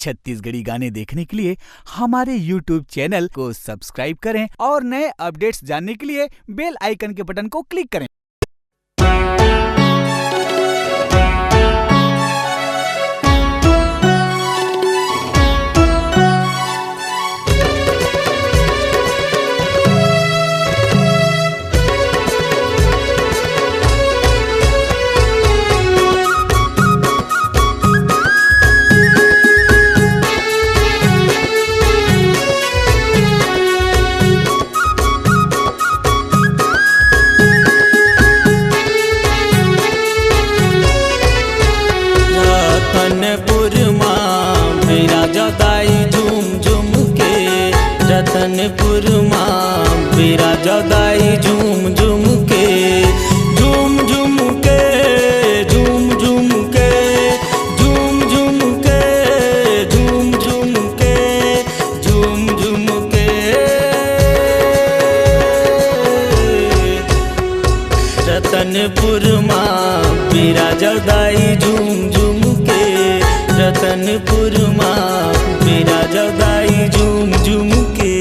छत्तीसगढ़ी गाने देखने के लिए हमारे YouTube चैनल को सब्सक्राइब करें और नए अपडेट्स जानने के लिए बेल आइकन के बटन को क्लिक करें। रतनपुर माँ बिराजा दाई झूम झूम के झूम झूम के झूम झूम के झूम झूम के झूम झूम के झूम झूम के रतनपुर माँ बिराजा दाई झूम झूम के रतनपुर माँ बिराजा दाई झूम झूम के।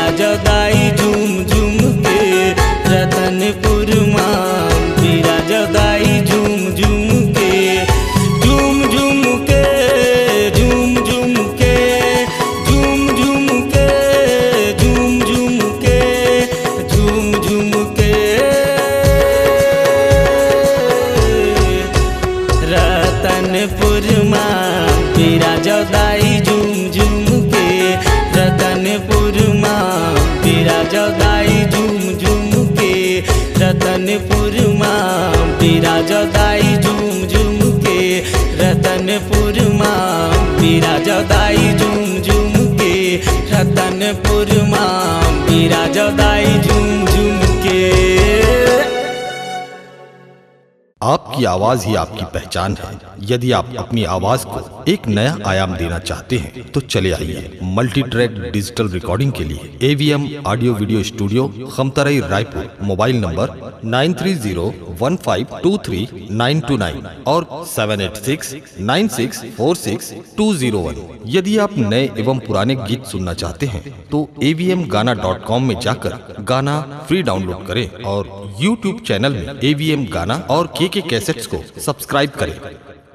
बिराजदाई झूम झूम के रतनपुर माँ बिराजदाई झूम झूम के झूम झूम के झूम झूम के झूम झूम के झूम झूम के झूम झूम के रतनपुर माँ बिराजदाई झूम झूम के रतनपुर माँ बिराजदाई झूम झूम के रतनपुर माँ बिराजदाई झूम झूम के रतनपुर माँ बिराजदाई झूम झूम के रतनपुर माँ बिराजदाई झूम झूम के। आपकी आवाज ही आपकी पहचान है। यदि आप अपनी आवाज को एक नया आयाम देना चाहते हैं तो चले आइए मल्टी ट्रैक डिजिटल रिकॉर्डिंग के लिए AVM audio video studio Khamtarai Raipur. Mobile number 9301523929 और 7869646201। यदि आप नए एवं पुराने गीत सुनना चाहते हैं तो avmgana.com में जाकर गाना फ्री डाउनलोड करें और YouTube चैनल में AVM गाना और KK कैसेट्स को सब्सक्राइब करें।